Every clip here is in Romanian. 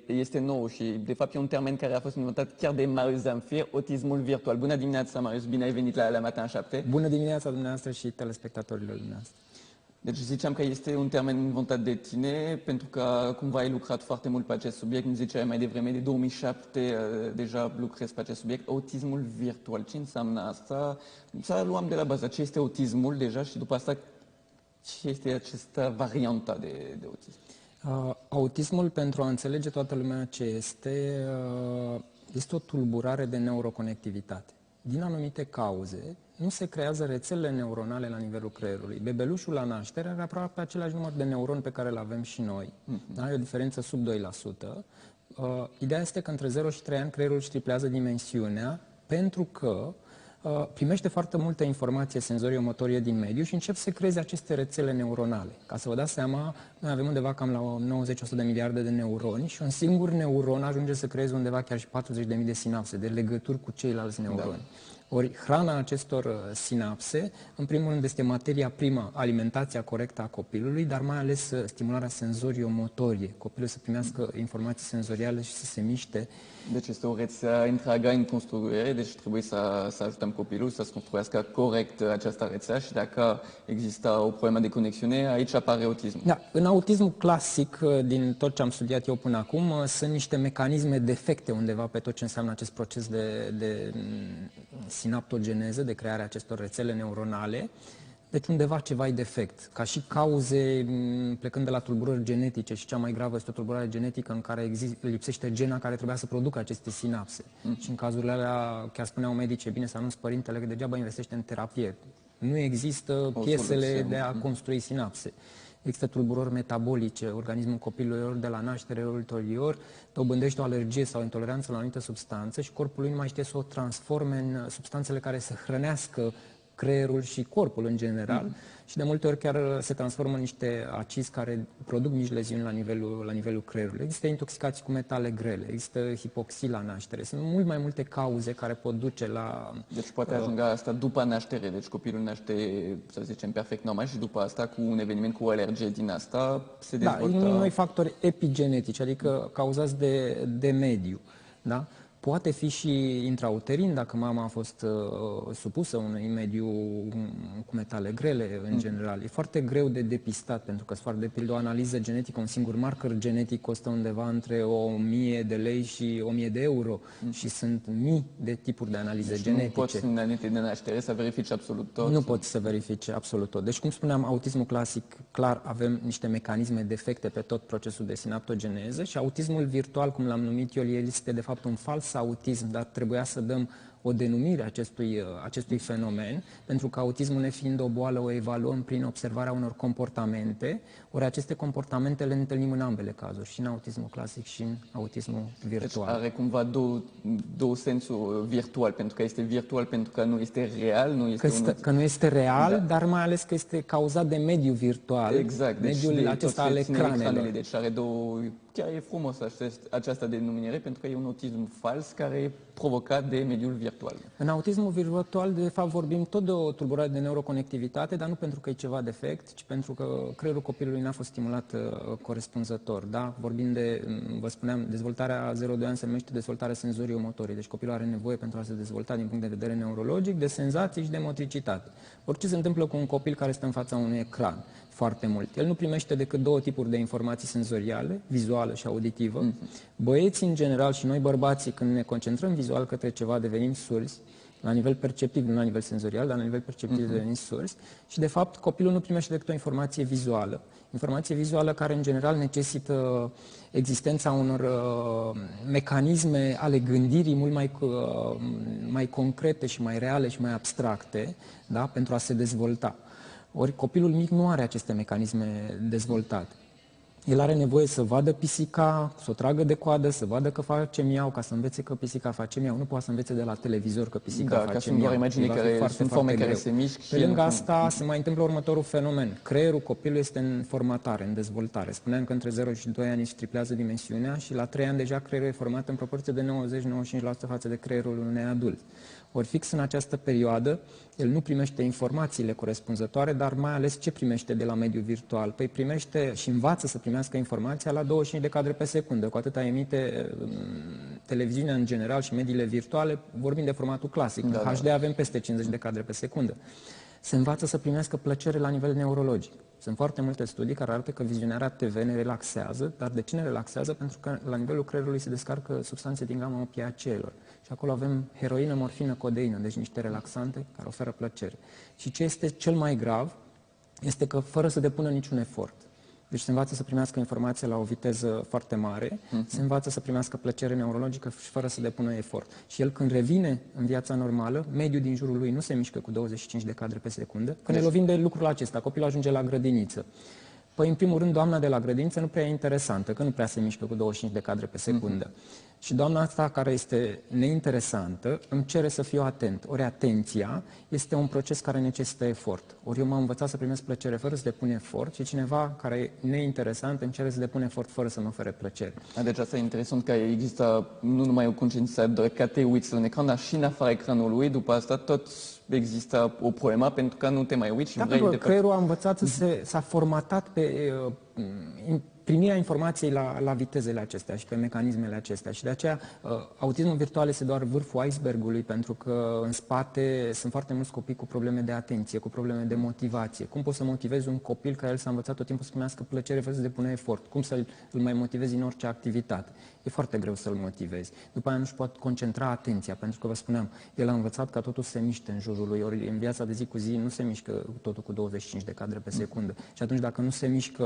este nou și, de fapt, e un termen care a fost inventat chiar de Marius Zamfir, autismul virtual. Bună dimineața, Marius, bine ai venit la Matin 7. Bună dimineața dumneavoastră și telespectatorilor dumneavoastră. Deci ziceam că este un termen inventat de tine, pentru că cumva ai lucrat foarte mult pe acest subiect, îmi ziceai mai devreme, de 2007 deja lucrezi pe acest subiect, autismul virtual. Ce înseamnă asta? Să luăm de la bază, ce este autismul deja și după asta ce este această variantă de autism? Autismul, pentru a înțelege toată lumea ce este, este o tulburare de neuroconectivitate. Din anumite cauze, nu se creează rețelele neuronale la nivelul creierului. Bebelușul la naștere are aproape același număr de neuroni pe care îl avem și noi. Da? E o diferență sub 2%. Ideea este că între 0 și 3 ani creierul își triplează dimensiunea pentru că primește foarte multă informație senzorio-motorie din mediu și încep să creeze aceste rețele neuronale. Ca să vă dați seama, noi avem undeva cam la 90-100 de miliarde de neuroni și un singur neuron ajunge să creeze undeva chiar și 40.000 de sinapse, de legături cu ceilalți neuroni. Da. Ori hrana acestor sinapse, în primul rând, este materia primă, alimentația corectă a copilului, dar mai ales stimularea senzorio-motorie. Copilul să primească informații senzoriale și să se miște. Deci este o rețea întreagă în construire, deci trebuie să ajutăm copilul să se construiască corect această rețea și dacă există o problemă de conexiune, aici apare autismul. Da, în autismul clasic, din tot ce am studiat eu până acum, sunt niște mecanisme defecte undeva pe tot ce înseamnă acest proces de sinaptogeneză, de crearea acestor rețele neuronale. Deci undeva ceva e defect. Ca și cauze, plecând de la tulburări genetice, și cea mai gravă este o tulburare genetică în care lipsește gena care trebuia să producă aceste sinapse. Și în cazurile alea, chiar spuneau medici, e bine să anunți părintele că degeaba investește în terapie. Nu există piesele de a construi sinapse. Există tulburări metabolice, organismul copilului ori de la naștere, ori ulterior, dobândește o alergie sau intoleranță la o anumită substanță și corpul lui nu mai știe să o transforme în substanțele care să hrănească creierul și corpul în general și de multe ori chiar se transformă în niște acizi care produc mici leziuni la nivelul creierului. Există intoxicații cu metale grele, există hipoxii la naștere. Sunt mult mai multe cauze care pot duce la... Deci poate ajunge asta după naștere, deci copilul naște, să zicem, perfect normal și după asta cu un eveniment cu o alergie din asta se dezvoltă... Da, noi factori epigenetici, adică cauzați de mediu, da? Poate fi și intrauterin, dacă mama a fost supusă unui mediu cu metale grele, în general. E foarte greu de depistat, pentru că, de pildă, o analiză genetică, un singur marker genetic costă undeva între 1000 de lei și 1000 de euro. Și sunt mii de tipuri de analize genetice. Nu poți, înainte de naștere, să verifici absolut tot? Nu poți să verifici absolut tot. Deci, cum spuneam, autismul clasic, clar, avem niște mecanisme defecte pe tot procesul de sinaptogeneză și autismul virtual, cum l-am numit eu, el este, de fapt, un fals autism, dar trebuia să dăm o denumire acestui fenomen, pentru că autismul, nefiind o boală, o evaluăm prin observarea unor comportamente, ori aceste comportamente le întâlnim în ambele cazuri, și în autismul clasic și în autismul virtual. Deci are cumva două sensuri virtual, pentru că este virtual pentru că nu este real, nu este că nu este real, da, dar mai ales că este cauzat de mediul virtual, exact, mediul deci acesta al ecranelor. Deci are două... Chiar e frumos această denumire, pentru că e un autism fals care e provocat de mediul virtual. În autismul virtual, de fapt, vorbim tot de o tulburare de neuroconectivitate, dar nu pentru că e ceva defect, ci pentru că creierul copilului n-a fost stimulat corespunzător. Da? Vorbim de, vă spuneam, dezvoltarea 0-2 ani se numește dezvoltarea senzorio-motorie. Deci copilul are nevoie, pentru a se dezvolta din punct de vedere neurologic, de senzații și de motricitate. Orice se întâmplă cu un copil care stă în fața unui ecran foarte mult. El nu primește decât două tipuri de informații senzoriale, vizuală și auditivă. Băieții, în general, și noi bărbații, când ne concentrăm vizual către ceva, devenim surzi, la nivel perceptiv, nu la nivel senzorial, dar la nivel perceptiv devenim surzi. Și, de fapt, copilul nu primește decât o informație vizuală. Informație vizuală care, în general, necesită existența unor mecanisme ale gândirii mult mai concrete și mai reale și mai abstracte, da? Pentru a se dezvolta. Ori copilul mic nu are aceste mecanisme dezvoltate. El are nevoie să vadă pisica, să o tragă de coadă, să vadă că face miau, ca să învețe că pisica face miau. Nu poate să învețe de la televizor că pisica face miau. Da, ca sunt doar imagini care sunt forme care se mișcă. Pe lângă asta se mai întâmplă următorul fenomen. Creierul copilului este în formatare, în dezvoltare. Spuneam că între 0 și 2 ani își triplează dimensiunea și la 3 ani deja creierul e format în proporție de 90-95% față de creierul unui adult. Ori fix în această perioadă, el nu primește informațiile corespunzătoare, dar mai ales ce primește de la mediul virtual? Păi primește și învață să primească primească informația la 25 de cadre pe secundă. Cu atâta emite televiziunea în general și mediile virtuale, vorbim de formatul clasic. În HD avem peste 50 de cadre pe secundă. Se învață să primească plăcere la nivel neurologic. Sunt foarte multe studii care arată că vizionarea TV ne relaxează, dar de ce ne relaxează? Pentru că la nivelul creierului se descarcă substanțe din gama opiaceelor. Și acolo avem heroină, morfină, codeină, deci niște relaxante care oferă plăcere. Și ce este cel mai grav este că fără să depună niciun efort. Deci se învață să primească informație la o viteză foarte mare, se învață să primească plăcere neurologică și fără să depună efort. Și el când revine în viața normală, mediul din jurul lui nu se mișcă cu 25 de cadre pe secundă. Când ne lovim de lucrul acesta, copilul ajunge la grădiniță. Păi, în primul rând, doamna de la grădiniță nu prea e interesantă, că nu prea se mișcă cu 25 de cadre pe secundă. Și doamna asta, care este neinteresantă, îmi cere să fiu atent. Ori atenția este un proces care necesită efort. Ori eu m-am învățat să primesc plăcere fără să depun efort și cineva care e neinteresant îmi cere să depun efort fără să mă ofere plăcere. Deci asta e interesant că există nu numai o conștiință că te uiți la un ecran, dar și în afara ecranului, după asta tot există o problemă pentru că nu te mai uiți și vrei creierul a învățat s-a formatat pe primirea informației la vitezele acestea și pe mecanismele acestea. Și de aceea autismul virtual este doar vârful icebergului, pentru că în spate sunt foarte mulți copii cu probleme de atenție, cu probleme de motivație. Cum poți să motivezi un copil care el s-a învățat tot timpul să primească plăcere fără să depună efort? Cum să-l mai motivezi în orice activitate? E foarte greu să-l motivezi. După aia nu-și poate concentra atenția, pentru că, vă spuneam, el a învățat ca totul să se miște în jurul lui, ori în viața de zi cu zi nu se mișcă totul cu 25 de cadre pe secundă. Și atunci, dacă nu se mișcă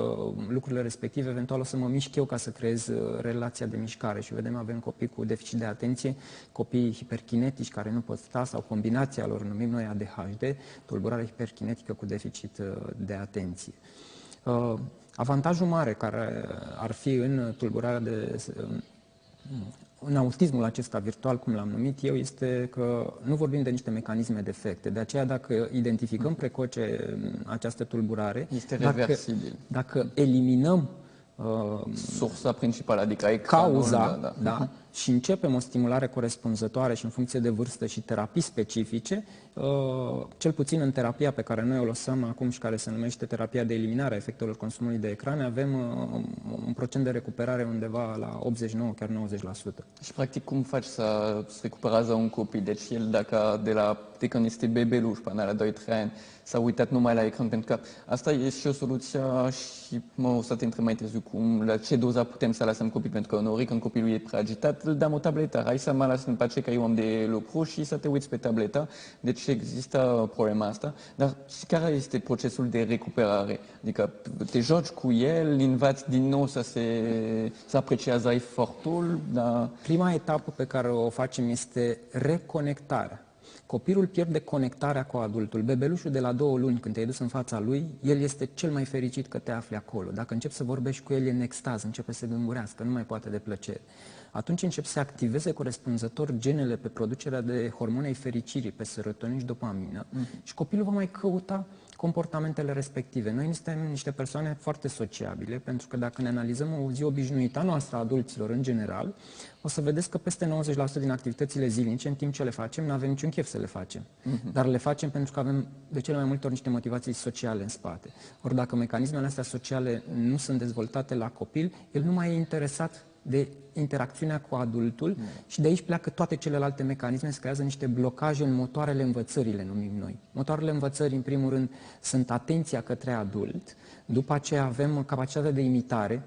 lucrurile respective, eventual o să mă mișc eu ca să creez relația de mișcare. Și vedem, avem copii cu deficit de atenție, copii hiperkinetici care nu pot sta, sau combinația lor, numim noi ADHD, tulburare hiperkinetică cu deficit de atenție. Avantajul mare care ar fi în tulburarea în autismul acesta virtual, cum l-am numit eu, este că nu vorbim de niște mecanisme defecte. De aceea, dacă identificăm precoce această tulburare, este reversibil. Dacă eliminăm sursa principală, adică cauza, și începem o stimulare corespunzătoare și în funcție de vârstă și terapii specifice, cel puțin în terapia pe care noi o lăsăm acum și care se numește terapia de eliminare a efectelor consumului de ecrane, avem un procent de recuperare undeva la 89, chiar 90%. Și practic cum faci să recuperează un copil? Deci el dacă de când este bebeluș până la 2-3 ani s-a uitat numai la ecran, pentru că asta e și o soluție și o să te întreb mai târziu la ce doza putem să lăsăm copil, pentru că uneori când copilul e prea agitat, îl dăm o tabletă. Hai să mă las în pace că eu am de lucru și să te uiți pe tabletă. Deci există problema asta. Dar care este procesul de recuperare? Adică te joci cu el, îl învați din nou să apreciază efortul? Dar... Prima etapă pe care o facem este reconectarea. Copilul pierde conectarea cu adultul. Bebelușul de la 2 luni, când te-ai dus în fața lui, el este cel mai fericit că te afli acolo. Dacă începi să vorbești cu el, e în extaz, începe să se gângurească, nu mai poate de plăcere. Atunci încep să activeze corespunzător genele pe producerea de hormonei fericirii, pe serotonin și dopamină, și copilul va mai căuta comportamentele respective. Noi suntem niște persoane foarte sociabile, pentru că dacă ne analizăm o zi obișnuită a noastră, a adulților în general, o să vedeți că peste 90% din activitățile zilnice, în timp ce le facem, nu avem niciun chef să le facem. Dar le facem pentru că avem de cele mai multe ori niște motivații sociale în spate. Ori dacă mecanismele astea sociale nu sunt dezvoltate la copil, el nu mai e interesat de interacțiunea cu adultul și de aici pleacă toate celelalte mecanisme, se creează niște blocaje în motoarele învățării, le numim noi. Motoarele învățării, în primul rând, sunt atenția către adult, după aceea avem capacitatea de imitare,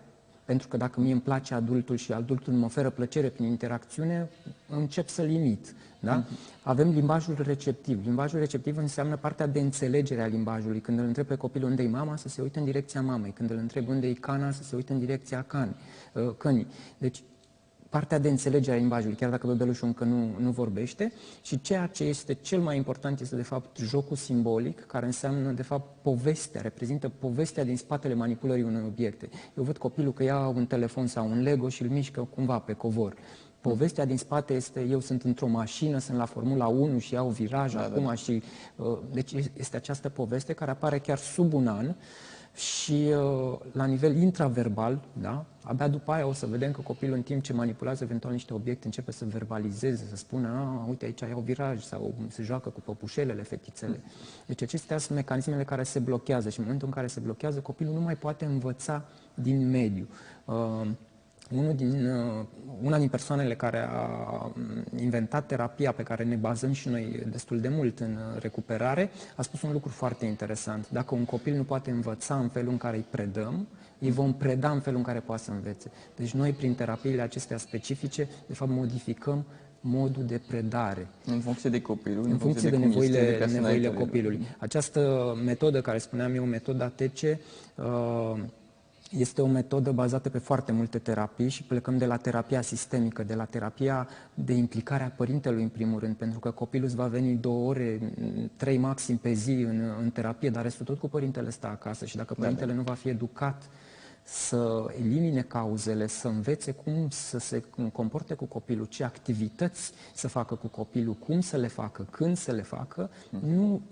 pentru că dacă mie îmi place adultul și adultul îmi oferă plăcere prin interacțiune, încep să-l imit. Da? Avem limbajul receptiv. Limbajul receptiv înseamnă partea de înțelegere a limbajului. Când îl întreb pe copil unde e mama, să se uite în direcția mamei. Când îl întreb unde e cana, să se uite în direcția cănii. Deci, partea de înțelegere a limbajului, chiar dacă bebelușul încă nu vorbește. Și ceea ce este cel mai important este, de fapt, jocul simbolic, care înseamnă, de fapt, povestea, reprezintă povestea din spatele manipulării unui obiecte. Eu văd copilul că ia un telefon sau un Lego și îl mișcă cumva pe covor. Povestea din spate este, eu sunt într-o mașină, sunt la Formula 1 și iau viraj și... Deci este această poveste care apare chiar sub un an Și la nivel intraverbal, da, abia după aia o să vedem că copilul în timp ce manipulează eventual niște obiecte începe să verbalizeze, să spună, uite aici iau viraj sau se joacă cu păpușelele, fetițele. Deci acestea sunt mecanismele care se blochează și în momentul în care se blochează copilul nu mai poate învăța din mediu. Una din persoanele care a inventat terapia pe care ne bazăm și noi destul de mult în recuperare a spus un lucru foarte interesant. Dacă un copil nu poate învăța în felul în care îi predăm, îi vom preda în felul în care poate să învețe. Deci noi, prin terapiile acestea specifice, de fapt modificăm modul de predare. În funcție de copilul, în funcție de nevoile copilului. Această metodă, care spuneam eu, metoda ATC, este o metodă bazată pe foarte multe terapii și plecăm de la terapia sistemică, de la terapia de implicare a părintelui în primul rând, pentru că copilul îți va veni 2 ore, 3 maxim pe zi în terapie, dar restul tot cu părintele stă acasă și dacă părintele nu va fi educat să elimine cauzele, să învețe cum să se comporte cu copilul, ce activități să facă cu copilul, cum să le facă, când să le facă,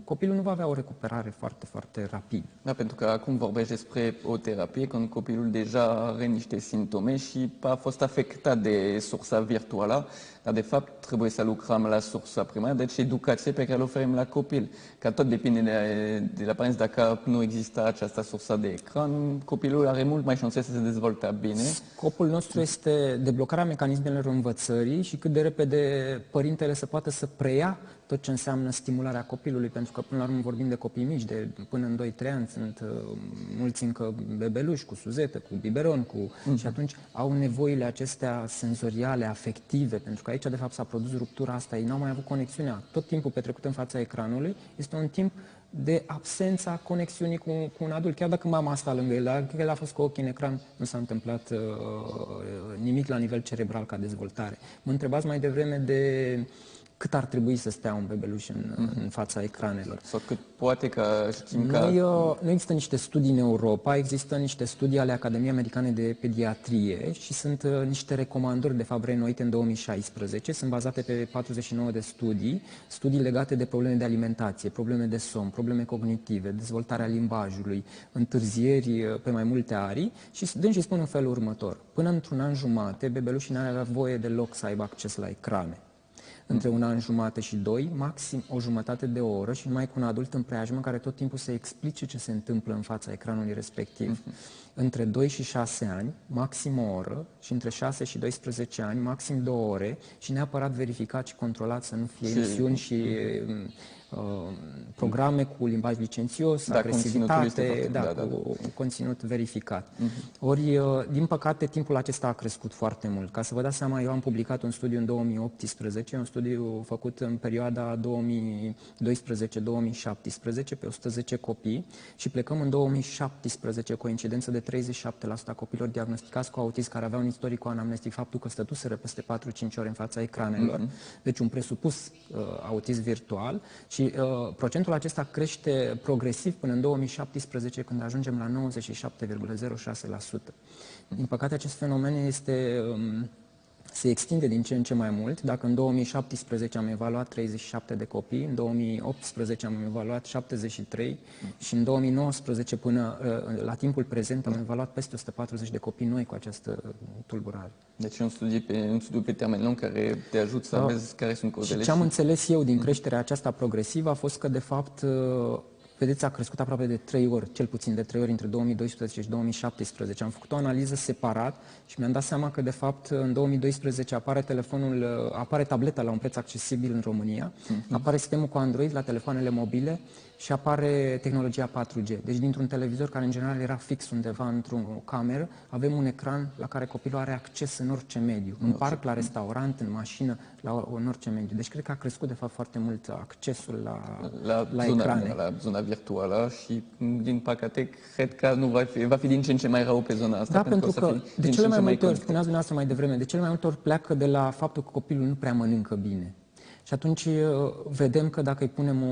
copilul nu va avea o recuperare foarte, foarte rapidă. Da, pentru că acum vorbești despre o terapie când copilul deja are niște simptome și a fost afectat de sursa virtuală, dar de fapt trebuie să lucrăm la sursa primară, deci educație pe care o oferim la copil. Că tot depinde de la părinți, dacă nu există această sursă de ecran, copilul are mult mai șanse să se dezvolte bine. Scopul nostru este deblocarea mecanismelor învățării și cât de repede părintele să poată să preia tot ce înseamnă stimularea copilului, pentru că până la urmă vorbim de copii mici, de până în 2-3 ani, sunt mulți încă bebeluși, cu suzetă, cu biberon, și atunci au nevoile acestea senzoriale, afective, pentru că aici de fapt s-a produs ruptura asta, ei n-au mai avut conexiunea. Tot timpul petrecut în fața ecranului este un timp de absența conexiunii cu un adult, chiar dacă mama asta lângă el, dacă el a fost cu ochii în ecran, nu s-a întâmplat nimic la nivel cerebral ca dezvoltare. Mă întrebați mai devreme de cât ar trebui să stea un bebeluș în fața ecranelor. Sau cât poate că știm că... Nu există niște studii în Europa, există niște studii ale Academiei Americane de Pediatrie și sunt niște recomandări, de fapt, reînnoite în 2016. Sunt bazate pe 49 de studii legate de probleme de alimentație, probleme de somn, probleme cognitive, dezvoltarea limbajului, întârzieri pe mai multe arii și dânsii spun în felul următor. Până într-un an jumate, bebelușii n-ar avea voie deloc să aibă acces la ecrane. Între 1 an jumate și 2, maxim o jumătate de oră și numai cu un adult în preajmă care tot timpul să explice ce se întâmplă în fața ecranului respectiv. Între 2 și 6 ani, maxim o oră și între 6 și 12 ani, maxim 2 ore și neapărat verificat și controlat să nu fie emisiuni și programe cu limbaj licențios, agresivitate, cu conținut verificat. Ori, din păcate, timpul acesta a crescut foarte mult. Ca să vă dați seama, eu am publicat un studiu în 2018, un studiu făcut în perioada 2012-2017 pe 110 copii și plecăm în 2017 cu o incidență de 37% a copilor diagnosticați cu autism care aveau un istoric anamnestic, faptul că stătuseră peste 4-5 ore în fața ecranelor, deci un presupus autism virtual. Și procentul acesta crește progresiv până în 2017, când ajungem la 97,06%. Din păcate, acest fenomen se extinde din ce în ce mai mult. Dacă în 2017 am evaluat 37 de copii, în 2018 am evaluat 73 și în 2019 până la timpul prezent am evaluat peste 140 de copii noi cu această tulburare. Deci un studiu pe termen lung care te ajută să vezi care sunt cauzele. Și ce am înțeles eu din creșterea aceasta progresivă a fost că, de fapt, vedeți, a crescut aproape de 3 ori, cel puțin de 3 ori între 2012 și 2017. Am făcut o analiză separat și mi-am dat seama că, de fapt, în 2012 apare tableta la un preț accesibil în România, apare sistemul cu Android la telefoanele mobile și apare tehnologia 4G. Deci, dintr-un televizor care, în general, era fix undeva într-o cameră, avem un ecran la care copilul are acces în orice mediu, în parc, la restaurant, în mașină, în orice mediu. Deci, cred că a crescut, de fapt, foarte mult accesul la ecrane. La zona virtuală și, din păcate, cred că va fi din ce în ce mai rău pe zona asta. Da, pentru că de cele mai multe ori, spuneați dumneavoastră mai devreme, de cele mai multe ori pleacă de la faptul că copilul nu prea mănâncă bine. Și atunci vedem că dacă îi punem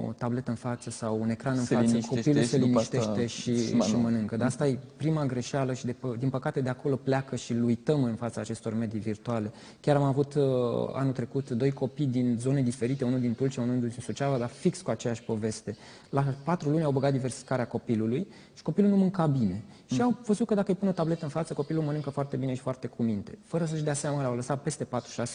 o tabletă în față sau un ecran în față, copilul se liniștește și mănâncă. Dar asta e prima greșeală și din păcate de acolo pleacă și îl uităm în fața acestor medii virtuale. Chiar am avut anul trecut 2 copii din zone diferite, unul din Tulcea, unul din Suceava, dar fix cu aceeași poveste. La 4 luni au băgat diversificarea copilului și copilul nu mânca bine. Și au văzut că dacă îi pun o tabletă în față, copilul mănâncă foarte bine și foarte cu minte. Fără să-și dea seama, l-au lăsat peste 4-6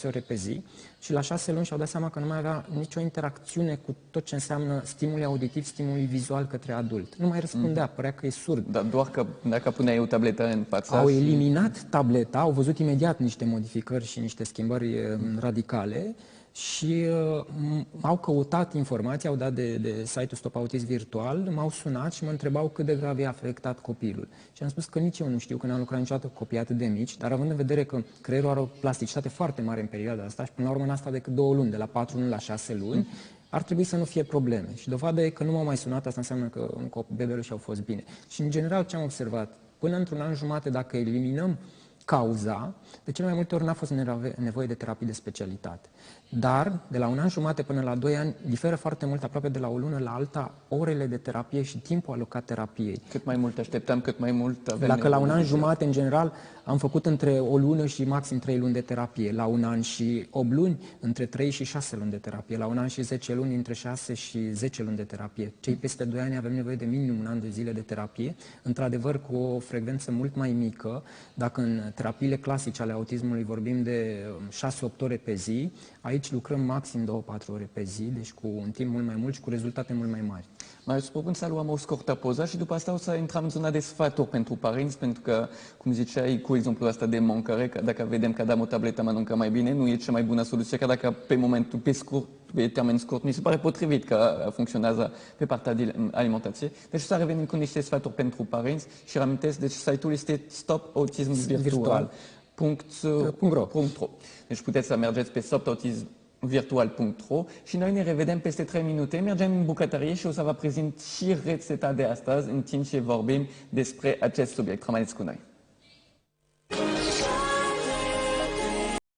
ore pe zi și la 6 luni și-au dat seama că nu mai avea nicio interacțiune cu tot ce înseamnă stimuli auditiv, stimuli vizual către adult. Nu mai răspundea, părea că e surd. Dar doar că dacă puneai o tabletă în față... Au eliminat tableta, au văzut imediat niște modificări și niște schimbări radicale și au căutat informații, au dat de site-ul Stop Autism Virtual, m-au sunat și mă întrebau cât de grav i-a afectat copilul. Și am spus că nici eu nu știu, că n-am lucrat niciodată cu copii atât de mici, dar având în vedere că creierul are o plasticitate foarte mare în perioada asta și până la urmă n-a stat decât 2 luni, de la 4 luni la 6 luni, ar trebui să nu fie probleme. Și dovada e că nu m-au mai sunat, asta înseamnă că bebelul și-au fost bine. Și în general ce am observat, până într-un an jumate, dacă eliminăm cauza, de cele mai multe ori n-a fost nevoie de terapii de specialitate. Dar, de la un an jumate până la 2 ani, diferă foarte mult, aproape de la o lună la alta, orele de terapie și timpul alocat terapiei. Cât mai mult așteptam, cât mai mult avem. Dacă la un an jumate, în general, am făcut între o lună și maxim 3 luni de terapie. La un an și 8 luni, între 3 și 6 luni de terapie. La un an și 10 luni, între 6 și 10 luni de terapie. Cei peste 2 ani avem nevoie de minim un an de zile de terapie, într-adevăr cu o frecvență mult mai mică. Dacă în terapiile clasice ale autismului vorbim de 6-8 ore pe zi, aici lucrăm maxim 2-4 ore pe zi, deci cu un timp mult mai mult și cu rezultate mult mai mari. Mai îți propun să luăm o scurtă pauză și după asta o să intrăm în zona de sfaturi pentru părinți, pentru că, cum ziceai, cu exemplul ăsta de mâncare, că dacă vedem că dăm o tabletă mănâncă mai bine, nu e cea mai bună soluție, că dacă pe momentul, pe scurt, pe termen scurt, mi se pare potrivit că funcționează pe partea de alimentație. Deci să revenim cu niște sfaturi pentru părinți și reamintesc, deci site-ul este stopautismvirtual.ro. Deci puteți să mergeți pe stopautismvirtual.ro și noi ne revedem peste 3 minute. Mergem în bucătărie și o să vă prezint și rețeta de astăzi în timp ce vorbim despre acest subiect. Rămâneți cu noi!